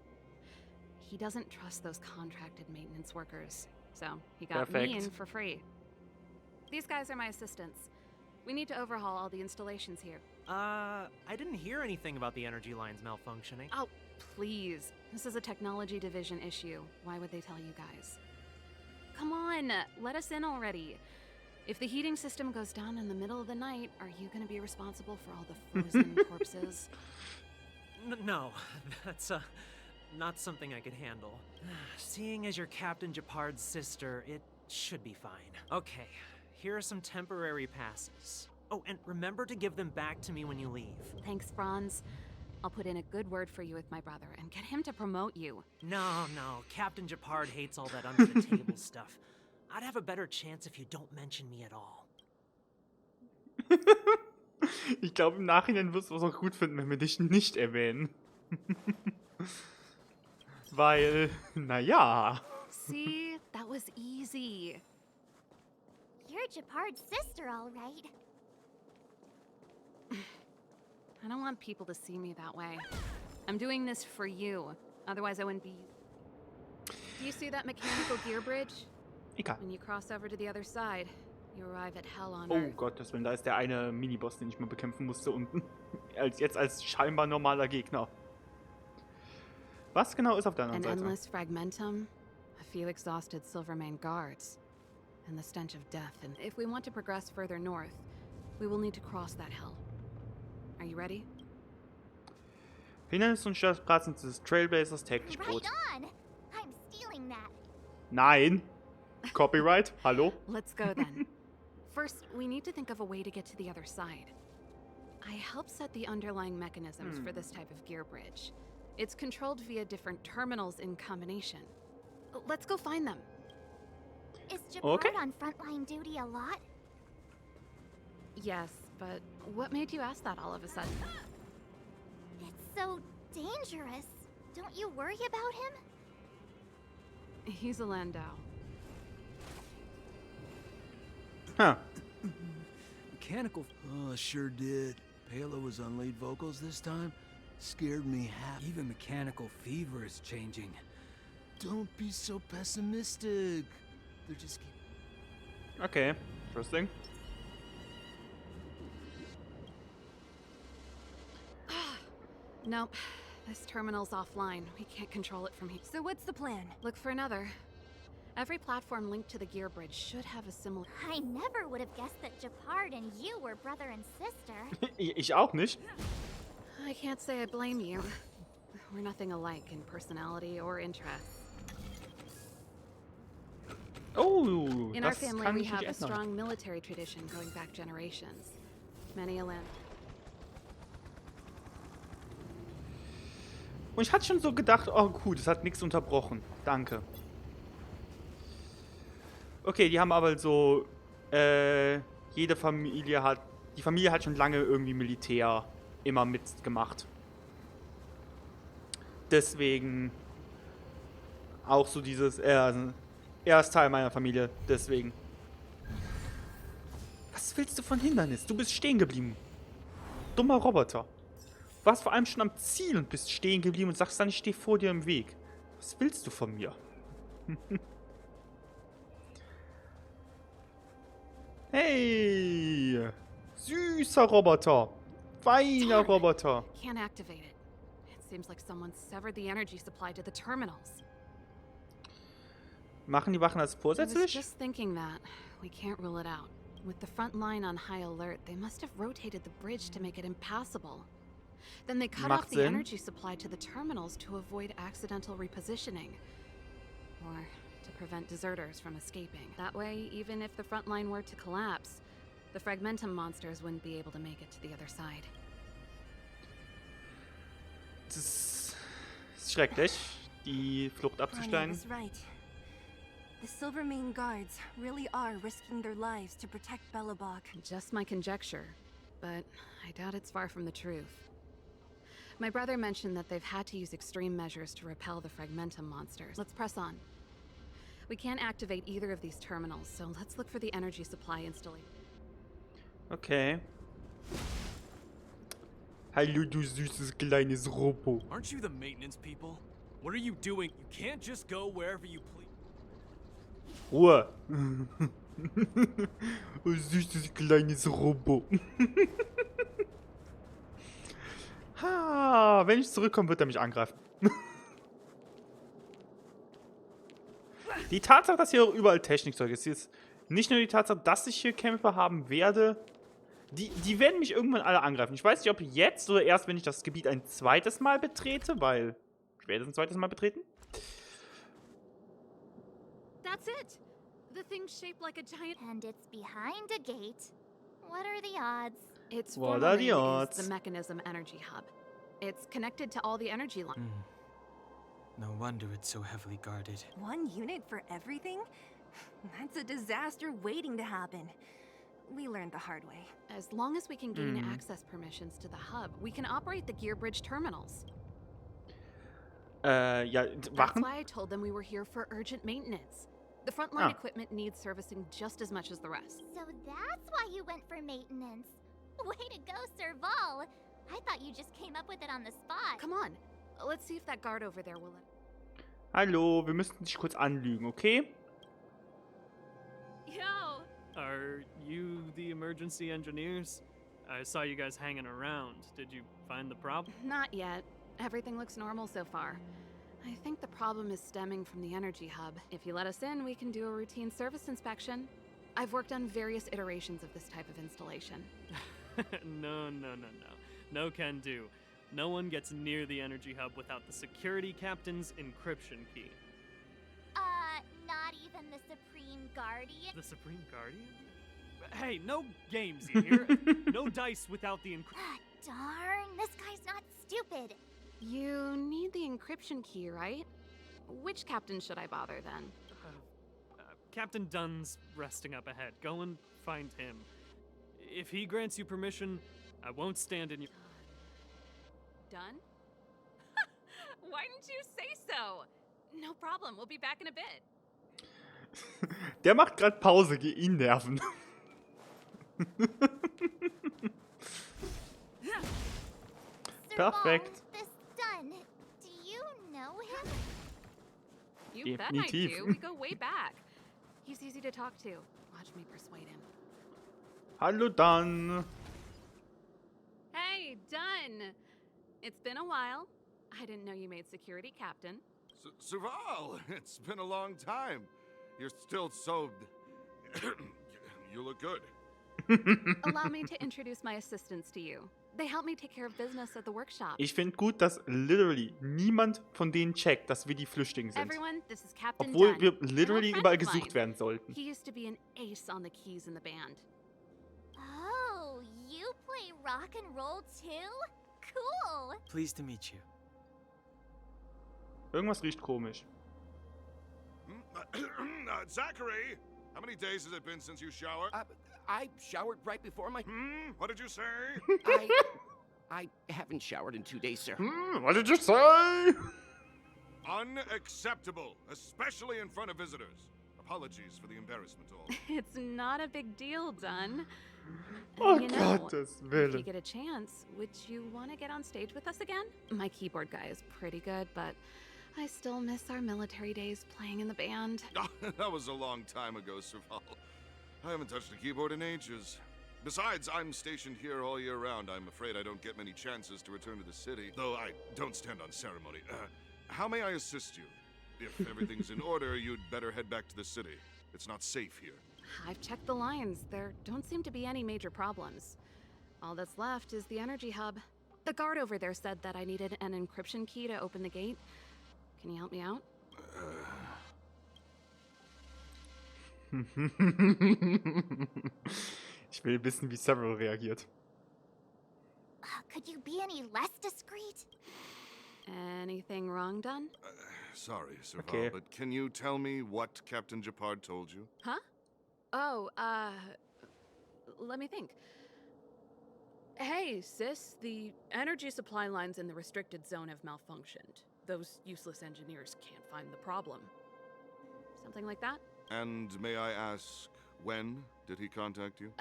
He doesn't trust those contracted maintenance workers, so he got me in for free. These guys are my assistants. We need to overhaul all the installations here. I didn't hear anything about the energy lines malfunctioning. Oh, please. This is a technology division issue. Why would they tell you guys? Come on, let us in already. If the heating system goes down in the middle of the night, are you going to be responsible for all the frozen corpses? No, that's not something I could handle. Seeing as you're Captain Gepard's sister, it should be fine. Okay, here are some temporary passes. Oh, and remember to give them back to me when you leave. Thanks, Franz. I'll put in a good word for you with my brother and get him to promote you. No, Captain Gepard hates all that under-the-table stuff. I'd have a better chance if you don't mention me at all. Ich glaube, im Nachhinein wirst du es auch gut finden, wenn wir dich nicht erwähnen. Weil, naja. See, that was easy. You're Gepard's sister, all right. I don't want people to see me that way. I'm doing this for you. Otherwise, I wouldn't be... Do you see that mechanical gear bridge? Egal. When you cross over to the other side, you arrive at hell on Oh Earth. Gottes Willen, da ist der eine Miniboss, den ich mal bekämpfen musste unten. Jetzt als scheinbar normaler Gegner. Was genau ist auf der anderen An Seite? endless fragmentum, a few exhausted Silvermane guards, and the stench of death. And if we want to progress further north, we will need to cross that hell. Are you ready? Hindernis und Störungspratzen des Trailblazers täglich Brot. Right on. I'm stealing that. Nein! Copyright? Hallo? Let's go then. First, we need to think of a way to get to the other side. I helped set the underlying mechanisms for this type of gear bridge. It's controlled via different terminals in combination. Let's go find them. Is Gepard on frontline duty a lot? Yes, but what made you ask that all of a sudden? It's so dangerous. Don't you worry about him? He's a Landau. Huh. Mechanical. Oh, sure did. Palo was on lead vocals this time. Scared me half. Even mechanical fever is changing. Don't be so pessimistic. They're just. Okay, interesting. Nope. This terminal's offline. We can't control it from here. So what's the plan? Look for another. Every platform linked to the gear bridge should have a similar... I never would have guessed that Japard and you were brother and sister. Ich auch nicht. I can't say I blame you. We're nothing alike in personality or interests. Oh, In our das family, kann we ich have nicht a ändern. strong military tradition going back generations. Many a land. Und ich hatte schon so gedacht, oh gut, das hat nichts unterbrochen. Danke. Okay, die haben aber so, jede Familie hat, die Familie hat schon lange irgendwie Militär immer mitgemacht. Deswegen auch so dieses, er ist Teil meiner Familie, deswegen. Was willst du von Hindernis? Du bist stehen geblieben. Dummer Roboter. Du warst vor allem schon am Ziel und bist stehen geblieben und sagst dann, ich stehe vor dir im Weg. Was willst du von mir? Hey! Süßer Roboter! Feiner Roboter! Can't activate it. It seems like someone severed the energy supply to the terminals. Machen die Wachen das I was vorsätzlich? just thinking that. We can't rule it out. With the front line on high alert, they must have rotated the bridge to make it impassable. Then they cut off Macht the Sinn. energy supply to the terminals to avoid accidental repositioning. Or to prevent deserters from escaping. That way, even if the front line were to collapse, the fragmentum monsters wouldn't be able to make it to the other side. Das ist schrecklich, die Flucht Ronnie abzusteigen. was right. The Silvermane guards really are risking their lives to protect Belobog. Just my conjecture, but I doubt it's far from the truth. My brother mentioned that they've had to use extreme measures to repel the fragmentum monsters. Let's press on. We can't activate either of these terminals, so let's look for the energy supply installation. Okay. Hallo, du süßes kleines Robo. Aren't you the maintenance people? What are you doing? You can't just go wherever you please. Ruhe. Oh, süßes kleines Robo. Ha, wenn ich zurückkomme, wird er mich angreifen. Die Tatsache, dass hier überall Technikzeug ist, ist nicht nur die Tatsache, dass ich hier Kämpfe haben werde. Die werden mich irgendwann alle angreifen. Ich weiß nicht, ob jetzt oder erst, wenn ich das Gebiet ein zweites Mal betrete, weil ich werde es ein zweites Mal betreten. That's it! The thing's shaped like a giant... And it's behind a gate. What are the odds? Its What former are the name odds? is the Mechanism Energy Hub. It's connected to all the energy lines. No wonder it's so heavily guarded. One unit for everything? That's a disaster waiting to happen. We learned the hard way. As long as we can gain access permissions to the hub, we can operate the gear bridge terminals. Ja, That's Wachen? why I told them we were here for urgent maintenance. The frontline equipment needs servicing just as much as the rest. So that's why you went for maintenance. Way to go, Serval. I thought you just came up with it on the spot. Come on, let's see if that guard over there will... Hallo, wir müssen dich kurz anlügen, okay? Yo! Are you the emergency engineers? I saw you guys hanging around. Did you find the problem? Not yet. Everything looks normal so far. I think the problem is stemming from the energy hub. If you let us in, we can do a routine service inspection. I've worked on various iterations of this type of installation. No. No can do. No one gets near the energy hub without the security captain's encryption key. Not even the Supreme Guardian? The Supreme Guardian? Hey, no games here. No dice without the encryption. Darn, this guy's not stupid. You need the encryption key, right? Which captain should I bother then? Captain Dunn's resting up ahead. Go and find him. If he grants you permission, I won't stand in your... Done? Why didn't you say so? No problem, we'll be back in a bit. Der macht gerade Pause, geh ihn nerven. Perfekt. This Dunn, do you know him? You bet I do. We go way back. He's easy to talk to. Watch me persuade him. Hallo Dan. Hey, Dunn! It's been a while. I didn't know you made security captain. Serval, it's been a long time. You're still so... You look good. Allow me to introduce my assistants to you. They help me take care of business at the workshop. Ich finde gut, dass literally niemand von denen checkt, dass wir die Flüchtlinge sind. Everyone, this is Captain Obwohl Dunn. wir literally I'm a überall friend of gesucht mine. werden sollten. He used to be an ace on the keys in the band. Oh, you play rock and roll too? Cool. Pleased to meet you. Irgendwas riecht komisch. Zachary, how many days has it been since you showered? I showered right before my... What did you say? I haven't showered in 2 days, sir. What did you say? Unacceptable, especially in front of visitors. Apologies for the embarrassment all. It's not a big deal, Dunn. Oh, You know, Gottes if you Willen. get a chance, would you want to get on stage with us again? My keyboard guy is pretty good, but I still miss our military days playing in the band. That was a long time ago, Serval. I haven't touched a keyboard in ages. Besides, I'm stationed here all year round. I'm afraid I don't get many chances to return to the city, though I don't stand on ceremony. How may I assist you? If everything's in order, you'd better head back to the city. It's not safe here. I've checked the lines. There don't seem to be any major problems. All that's left is the energy hub. The guard over there said that I needed an encryption key to open the gate. Can you help me out? Ich will wissen, wie Several reagiert. Could you be any less discreet? Anything wrong done? Sorry, Serval, Okay. but can you tell me what Captain Japard told you? Huh? Oh, let me think. Hey, sis, the energy supply lines in the restricted zone have malfunctioned. Those useless engineers can't find the problem. Something like that? And may I ask, when did he contact you?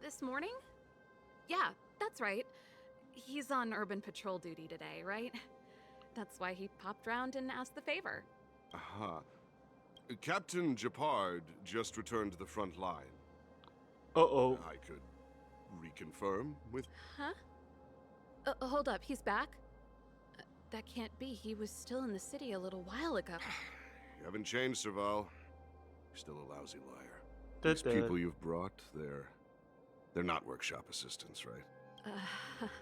This morning? Yeah, that's right. He's on urban patrol duty today, right? That's why he popped round and asked the favor. Aha. Captain Japard just returned to the front line. Uh-oh. I could reconfirm with... Huh? Hold up, he's back? That can't be. He was still in the city a little while ago. You haven't changed, Serval. You're still a lousy liar. These people you've brought, they're not workshop assistants, right?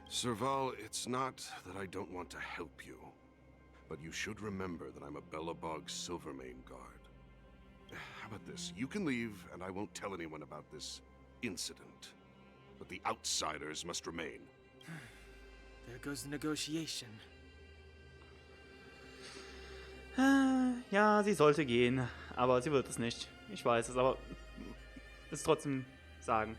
Serval, it's not that I don't want to help you, but you should remember that I'm a Belobog Silvermane guard. How about this? You can leave, and I won't tell anyone about this incident. But the outsiders must remain. There goes the negotiation. Ja, sie sollte gehen, aber sie wird es nicht. Ich weiß es, aber es trotzdem sagen.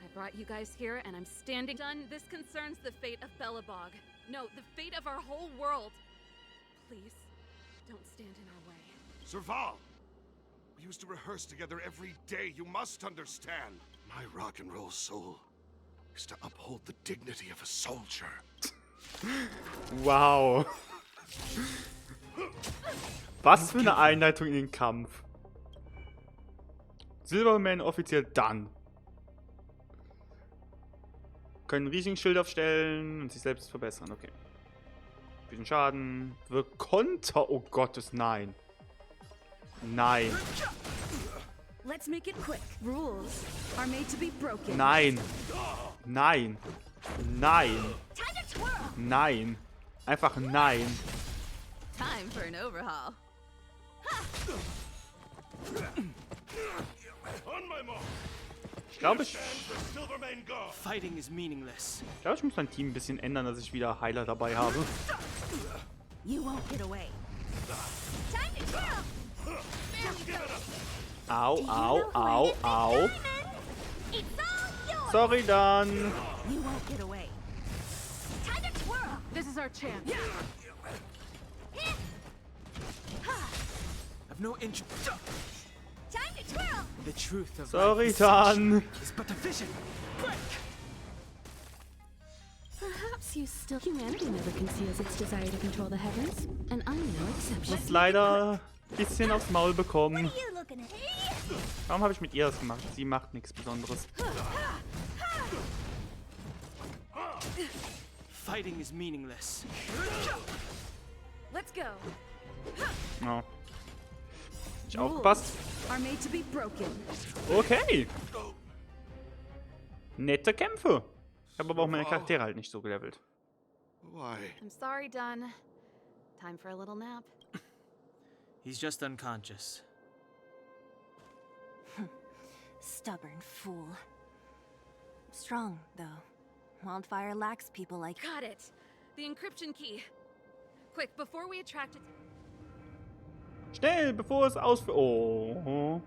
I brought you guys here, and I'm standing done. This concerns the fate of Belobog. No, the fate of our whole world. Please, don't stand in our way. Serval! We used to rehearse together every day. You must understand. My rock and roll soul is to uphold the dignity of a soldier. Wow. Was für eine Einleitung in den Kampf. Silverman offiziell dann. Können Riesigschild aufstellen und sich selbst verbessern. Okay. Bisschen Schaden. Wirkt Konter. Oh Gottes, nein. Nein. Let's make it quick. Rules are made to be broken. Nein. Nein. Nein. Nein. Einfach nein. Time for an overhaul. Ich glaube, ich Fighting is meaningless. muss mein Team ein bisschen ändern, dass ich wieder Heiler dabei habe. You won't get away. Time to twirl. Au, au, au, au. It's all yours. Sorry dann. You won't get away. Time to twirl. This is our chance. I've no interest. Time to twirl. The truth of Sorry life dann. is but a vision. Break! Perhaps you still... Humanity never conceals its desire to control the heavens, and I'm no exception. Muss leider ein bisschen aufs Maul bekommen. What are you looking at? Warum habe ich mit ihr das gemacht? Sie macht nichts Besonderes. Fighting is meaningless. Let's go. Oh. Ich aufgepasst. Okay. Nette Kämpfe. Ich habe aber auch meine Charaktere halt nicht so gelevelt. I'm sorry, Dunn. Time for a little nap. He's just unconscious. Stubborn fool. Strong, though. Wildfire lacks people like... Got it! The encryption key. Quick, before we attract it... Schnell, bevor es ausführt. Oh.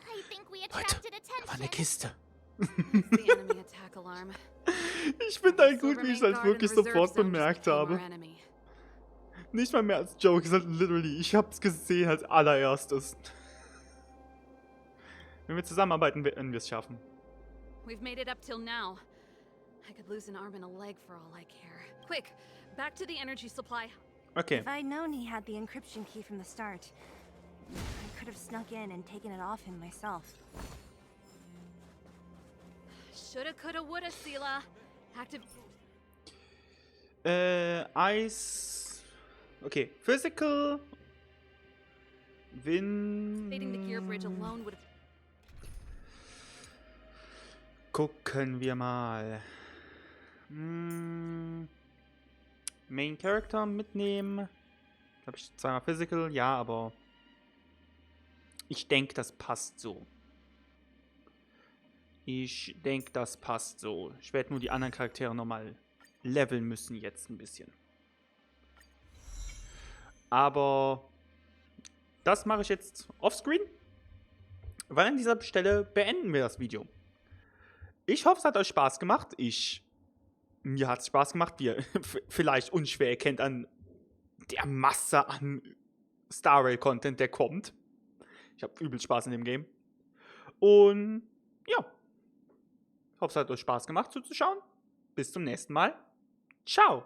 I think we attracted attention. Da war eine Kiste. the enemy attack alarm. Ich finde halt gut, wie ich es halt wirklich sofort bemerkt habe. Nicht mal mehr als Joke, es ist halt literally, ich hab's gesehen als allererstes. Wenn wir zusammenarbeiten, werden wir es schaffen. We've made it up till now. I could lose an arm and a leg for all I care. Quick, back to the energy supply. Okay. If I'd known he had the encryption key from the start, I could have snuck in and taken it off him myself. Shoulda, coulda, woulda, Sela. Active. Ice. Okay, physical. Fading the gear bridge alone would have. Gucken wir mal. Main Character mitnehmen. Habe ich zweimal Physical, ja, aber ich denke, das passt so. Ich denke, das passt so. Ich werde nur die anderen Charaktere nochmal leveln müssen jetzt ein bisschen. Aber das mache ich jetzt offscreen. Weil an dieser Stelle beenden wir das Video. Ich hoffe, es hat euch Spaß gemacht. Mir hat es Spaß gemacht, wie ihr vielleicht unschwer erkennt an der Masse an Star Rail-Content, der kommt. Ich habe übel Spaß in dem Game. Und ja, ich hoffe, es hat euch Spaß gemacht zuzuschauen. Bis zum nächsten Mal. Ciao.